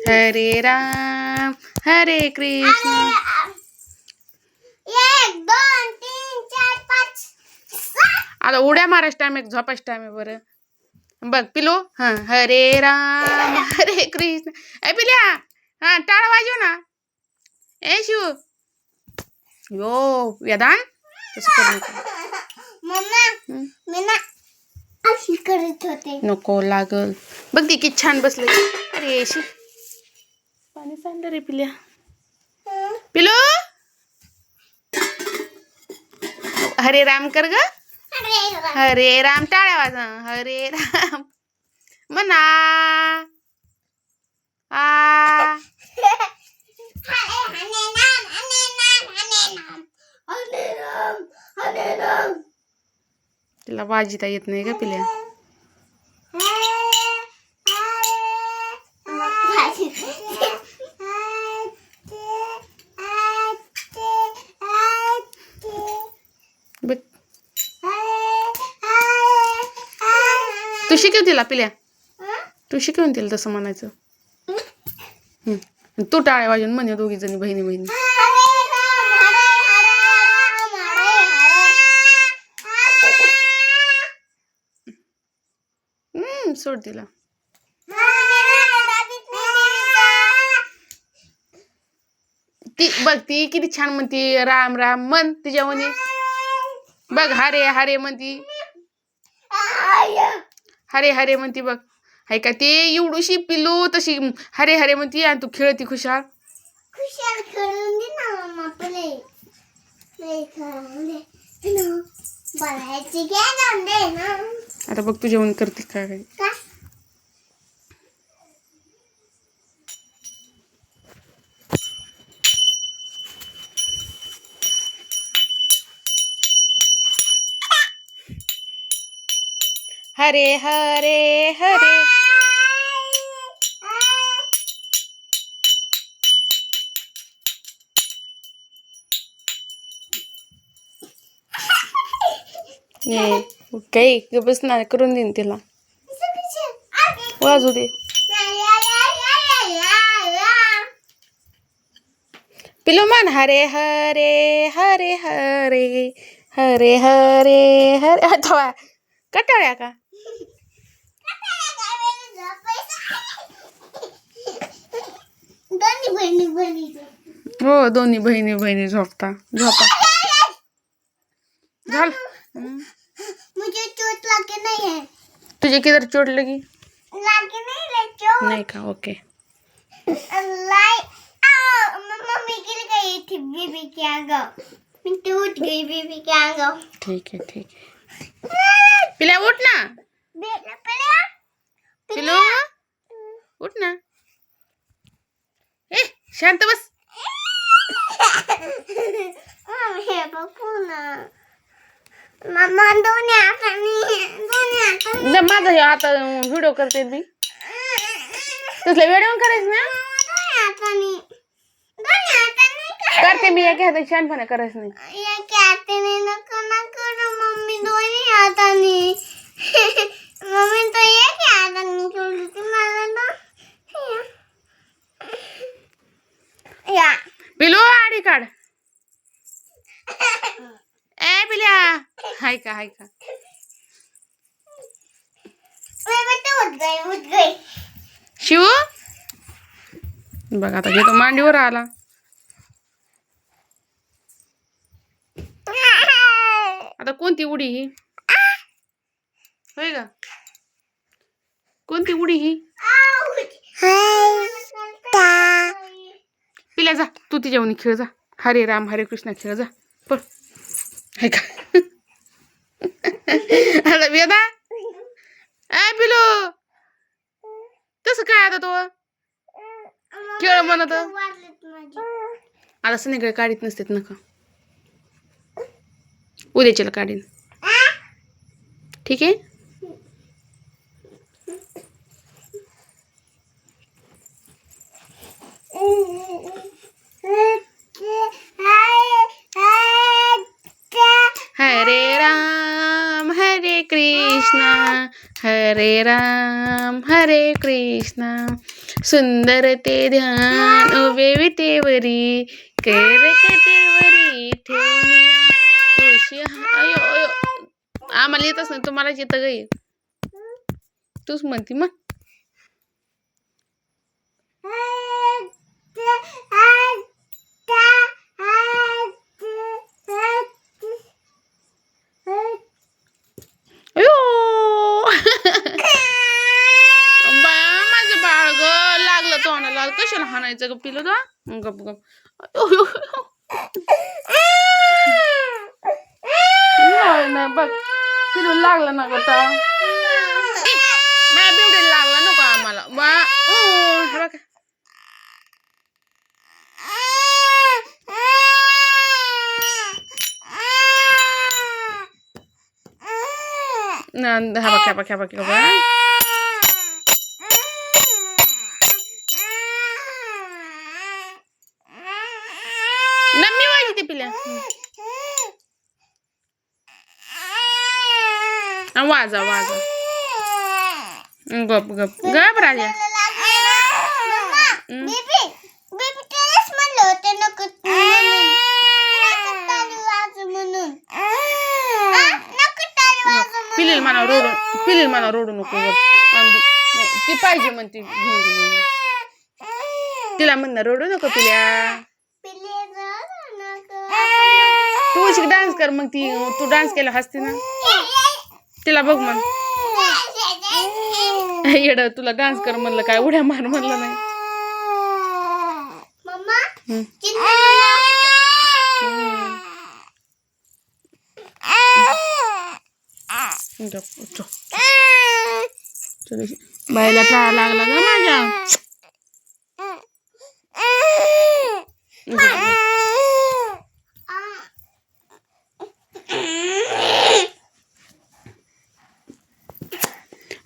हरे राम हरे कृष्ण. 1 2 3 4 5 6. आता उड्या मारायच टाइम आहे झोपायच टाइम आहे बरं. बघ पिलो. हा हरे राम हरे कृष्ण. ए पिल्या हा टाळा वाजव ना. ए शिव यो वेदान तसं करू नको. मम्मा मी ना अशी करत होते. नको लागल. बघ ती किती छान बसले. अरे शी पाणी सांडलं रे पिल्या. पिलो हरे राम कर ग. हरे राम टाळ्या वाजा. हरे राम म्हणा. आ तिला वाजिता येत नाही का पिल्या. बघ तू शिकव तिला पिल्या. तू शिकवून तिला तसं म्हणायचं. तू टाळ्या वाजून म्हणे दोघी जणी बहिणी बहिणी. सोड तिला. ती बघ ती किती छान म्हणती राम राम म्हण तिच्या म्हणे. बघ हरे हरे म्हणती. हरे हरे म्हणती बघ. हाय का ते एवढीशी पिलू तशी हरे हरे म्हणती आणि तू खेळती खुशाल. खुशाल खेळून दे ना मम्मा प्ले. बनायची काय दे ना. आता बघ तुझ्या म्हणून करते काय काय. हरे हरे हरे. काही बस ना करून देईन तिला. वाजू दे. पिलो मान हरे हरे हरे हरे हरे हरे हरे. अथवा कटाळ्या का. हो दोन्ही बहिणी बहिणी झोपता. झोपा झालं. मुझे चोट लगी नहीं है. तुझे किधर चोट लगी. लगी नहीं रे चोट. नहीं का ओके. मम्मी गिर गई थी बेबी के आगे. मैं टूट गई बेबी के आगे. ठीक है ठीक है. पिल्या उठ ना. पिलो उठ ना. ए शांत बस. हे बघू ना. मम्मा दोन्ही हाताने माझा हे आता व्हिडिओ करते मी. तसला व्हिडिओ करायचं ना. करते मी एक हाताने छानपणे करायचं नाही. एक हाताने नको ना करू मम्मी दोन्ही हाताने. मम्मी तो एक हाताने केली ती मला ना. या पिलो आडी काढ. ए पिल्या हाय का हाय का. उठ गई. शिव बघ आता घेतो मांडीवर आला. आता कोणती उडी ही होय का. कोणती उडी ही. पिल्या जा तू तिच्यावर खेळ जा. हरे राम हरे कृष्ण खेळ जा पण. हाय का. आता वेदा ए पिलो तसं काय आता तो खेळ म्हणत. आता संध्याकाळी काढीत नसतात नका. उद्याच्याला काढीन. ठीक आहे. हरे राम हरे कृष्ण हरे राम हरे कृष्ण सुंदर ते ध्यान उभे विटेवरी कटेवरी ठेवूया तुळशी अयो अयो आम्हाला येतच नाही तुम्हालाच येतं ग तूच म्हणती मग अयो माझं बाळ ग लागलं तोंडाला कशाला हाणायचं ग पिलं ग गप गप नाही बघ पिलू लागलं ना गता माझ्या बिवडीला लागला नको आम्हाला हा बघ नम्मी वाजते पिल्या वाजा गप गप राजा पिलील मला रोडू नको ती पाहिजे म्हणते घेऊन तिला म्हण रोडू नको पिल्या तू डान्स कर मग तू डान्स केला हसते ना तिला बघ मग येड तुला डान्स कर म्हणलं काय उड्या मार म्हणलं नाही बायला टाळा लागला ग माझ्या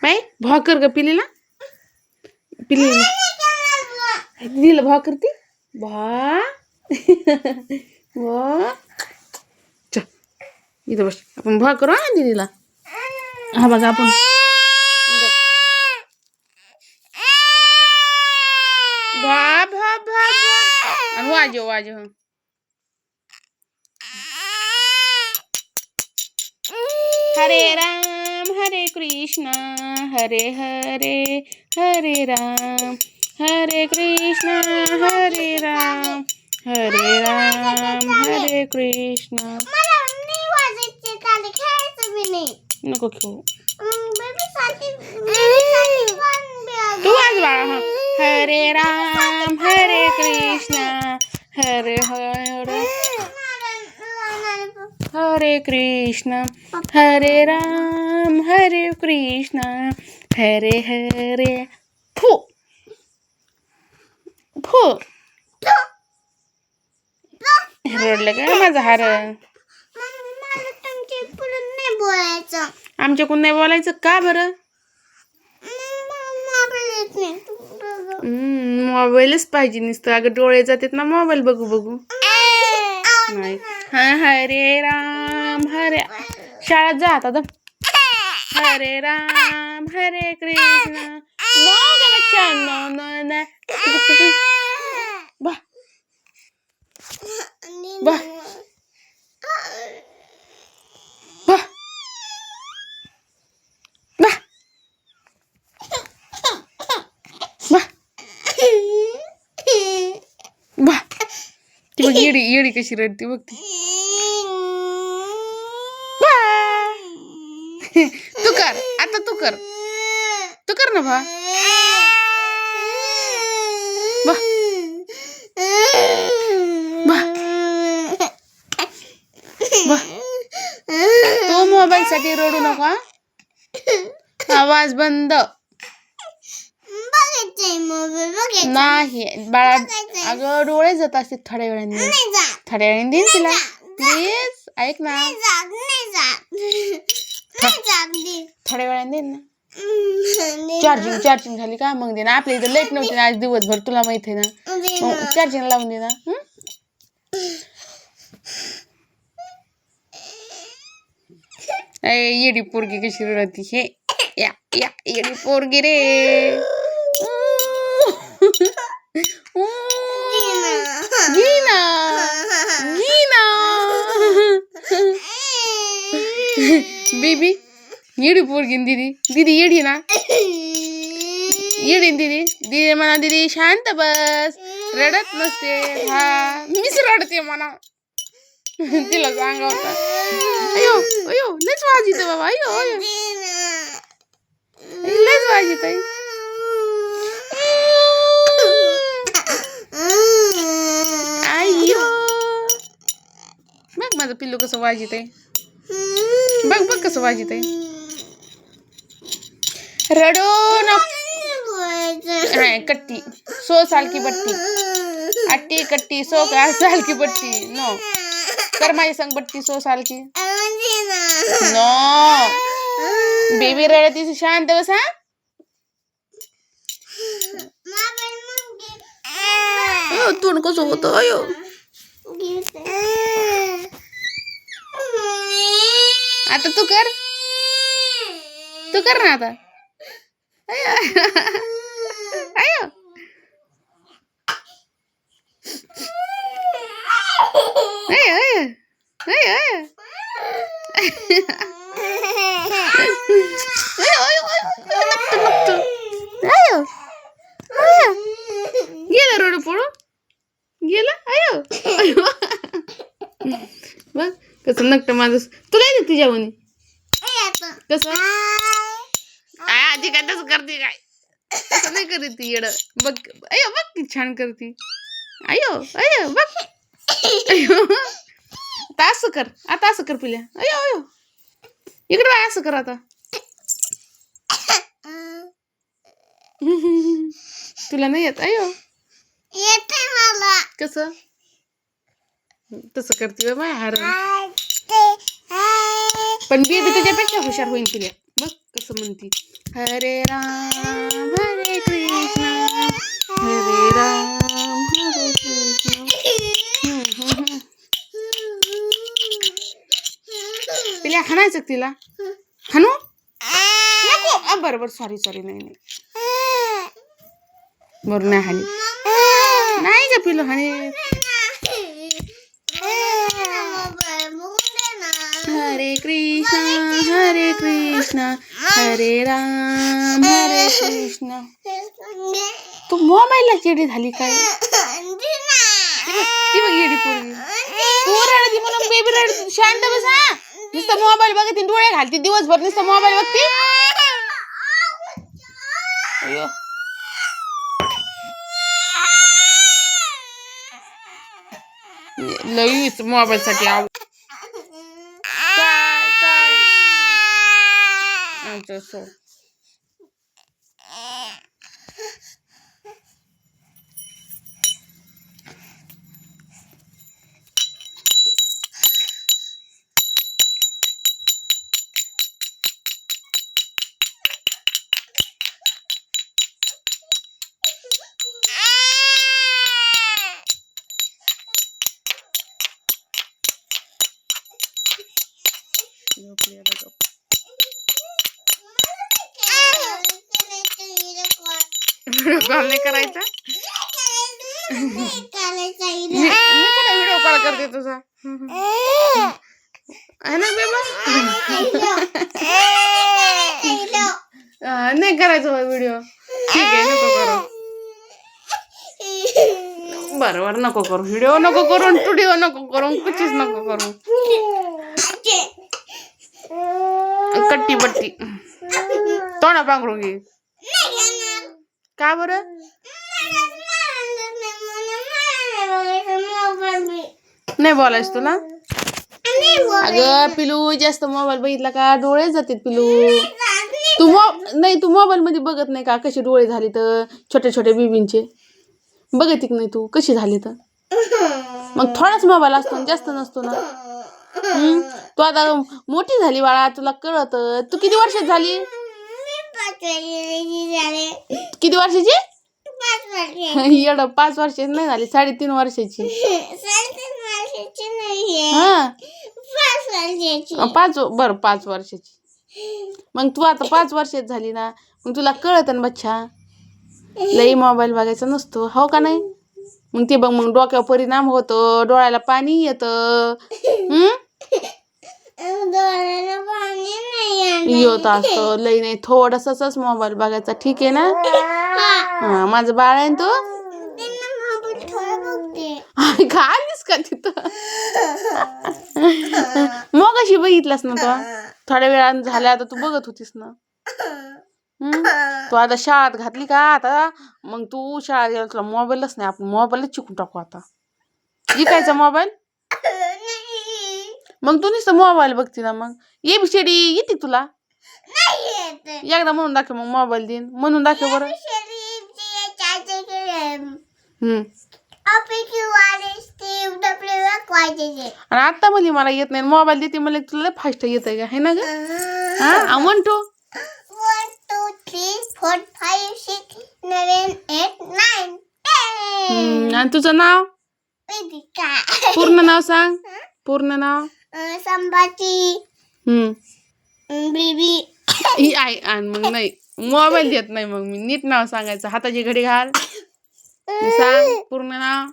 बाई भाकर ग पिलीला दिलं भाकर ती भा इथं बस आपण भाकर हा दिदीला हा बघा आपण भा भा भा आणि वाजव हरे राम हरे कृष्ण हरे हरे हरे राम हरे कृष्ण हरे राम हरे कृष्ण नको खेळू तू वाज बाळा हरे राम हरे कृष्ण हरे हरे हरे कृष्ण हरे राम हरे कृष्ण हरे हरे फू फू रडलं का माझा हार आमच्याकडून नाही बोलायचं का बरं मोबाईलच पाहिजे नुसतं अगं डोळे जातात ना मोबाईल बघू नाही हरे राम हरे शाळेत जा आता हरे राम हरे कृष्ण ती बघ येडी कशी रडते बघ ती तू कर आता तू कर ना भा तू मोबाईल साठी रडू नका आवाज बंद नाही बाळा अगं डोळे जात असते थोड्या वेळाने देईन तिला प्लीज ऐक ना थोड्या वेळाने देईन ना चार्जिंग झाली का मग दे ना आपल्या इथं लाईट नव्हती ना आज दिवसभर तुला माहिती आहे ना चार्जिंग लावून दे ना येडी पोरगी कशी रडती हे या येडी पोरगी रे येडी पोरगी ना दीदी. दीदी येडी ना, येडी ना दीदी. दीदी म्हणा दीदी शांत बस, रडत नसते. हा मीच रडते म्हणा. तिला सांगा होता. अयो अयो लयच वाजित बाबा. अयो अयो लयच वाजित आहे. अयो बघ माझं पिल्लू कसं वाजित आहे. बघ बघ कसं वाजित आहे. रडो नको. कट्टी 100 साल की बट्टी. अट्टी कट्टी 100 साल की बट्टी. नो कर माझी संग बट्टी 100 साल की. नो बेबी रडती शांत बस. हा तोंड कसं होतं. अयो आता तू कर ना आता. अयो अयो अयो अयो अयो गेला रोड पळून गेला. अयो अयो बघ कसं नकट माझं. तुला येते तुझ्यावनी कसं. आजी काय तसं करते काय. तसं नाही करीत ती येड. बघ अयो बघ किती छान करते. अयो अयो बघ. अयो आता असं कर. आता असं कर पिल्या. अयो अयो इकडे बाय असं कर आता. तुला नाही येत. अयो येते मला. कसं तसं करते बाय हार. पण बेबी तुझ्यापेक्षा हुशार होईल पिल्या. बघ कसं म्हणती. हरे राम हरे कृष्ण हरे राम हरे कृष्ण. पिल्या हाणायचं तिला. हाणू नको. बरोबर सॉरी नाही बरोबर नाही हानी. नाही का पिलो हाणे. हरे कृष्ण हरे राम हरे कृष्ण. तू मोबाईलला चिडी झाली काय. ती बघ येडी पोरगी. तू रडती म्हणून बेबी रडती. शांत बस. हा नुसतं मोबाईल बघते डोळे घालते दिवसभर. नुसतं मोबाईल बघते. अयो लईच मोबाईल साठी आव. काय आमचं सो. व्हिडिओ कॉल नाही करायचा. मी कुठे व्हिडिओ कॉल करते तुझा. आहे ना बेबा. नाही करायचं व्हिडिओ. ठीक आहे नको करू. बरोबर नको करू. व्हिडिओ नको करू. टुडिओ नको करू. कुठीच नको करू. कट्टी बट्टी तोंडा पांघरून घे. का बरं. नाही बोलायच तुला. अगं पिलू जास्त मोबाईल बघितला का डोळे जातात पिलू. तू मोबाईल मध्ये बघत नाही का कसे डोळे झाले तर छोट्या छोट्या बेबींचे. बघत की नाही तू कशी झाली तर. मग थोडाच मोबाईल असतो जास्त नसतो ना. तू आता मोठी झाली बाळा तुला कळत. तू किती वर्षात झाली. किती वर्षाची. 5 वर्षाची नाही झाली. 3.5 वर्षाची. हा 5 वर्षाची. मग तू आता 5 वर्षात झाली ना. मग तुला कळत ना बच्चा. लई मोबाईल बघायचा नसतो हो का नाही. मग ते बघ मग डोक्यावर परिणाम होतो. डोळ्याला पाणी येतं. डोळ्याला पाणी नाही आलं. येत असतं लई नाही, थोडंसंच मोबाईल बघायचा, ठीक आहे ना? हा, माझं बाळ आहे ना तू. त्यांना मोबाईल थोडं बघते. का आलीस का तिथं? मग अशी बघितलास ना तू, थोड्या वेळानं झाल्या आता तू बघत होतीस ना. तू आता शाळेत घातली का आता, मग तू शाळेत गेला तुला मोबाईलच नाही, आपण मोबाईलच चिकून टाकू आता. विकायचा मोबाईल. नाही मग तू नुसतं मोबाईल बघते ना, मग ABCD येते तुला. येत. एकदा म्हणून दाखव, मग मोबाईल देईन. म्हणून दाखव बरं. आणि आता म्हणली मला येत नाही, मोबाईल देते म्हणले तुला फास्ट येत आहे का, हे ना ग? हा, 1 2 1 2 3 4 5 6 7 8 9 10. आणि तुझं नाव, वेदिका. पूर्ण नाव सांग. पूर्ण नाव. संभाजी बेबी. ही आई. आणि मग नाही, मोबाईल देत नाही मग मी. नीट नाव सांगायचं, हाताची घडी घाल. सांग पूर्ण नाव.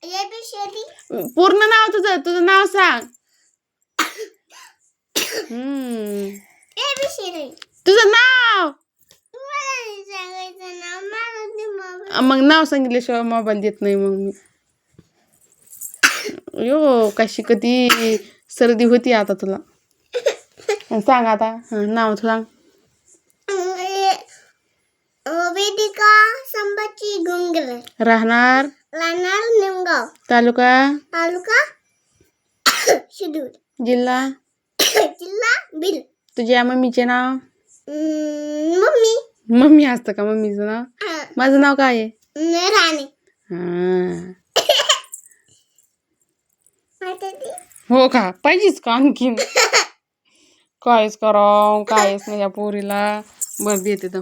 ABCD. पूर्ण नाव तुझं नाव सांग. ABCD. तुझं नाव. मला सांगायचं ना, मला ते मोबाईल. मग नाव सांगितल्याशिवाय मोबाईल देत नाही मग मी. यो कशी कधी सर्दी होती आता तुला. सांग आता. नाव सांग. वेदिका संभाजी गुंगले. राहणार निमगाव. तालुका शिदूर. जिल्हा जिल्हा बीड. तुझ्या मम्मीचे नाव. मम्मी. मम्मी असतं का मम्मीचं नाव? माझं नाव काय आहे? राणी. हा. माहिती ती? हो का, पाहिजेच का आणखीन? कायच करावं, कायच नाही या पोरीला. बरं देते तर.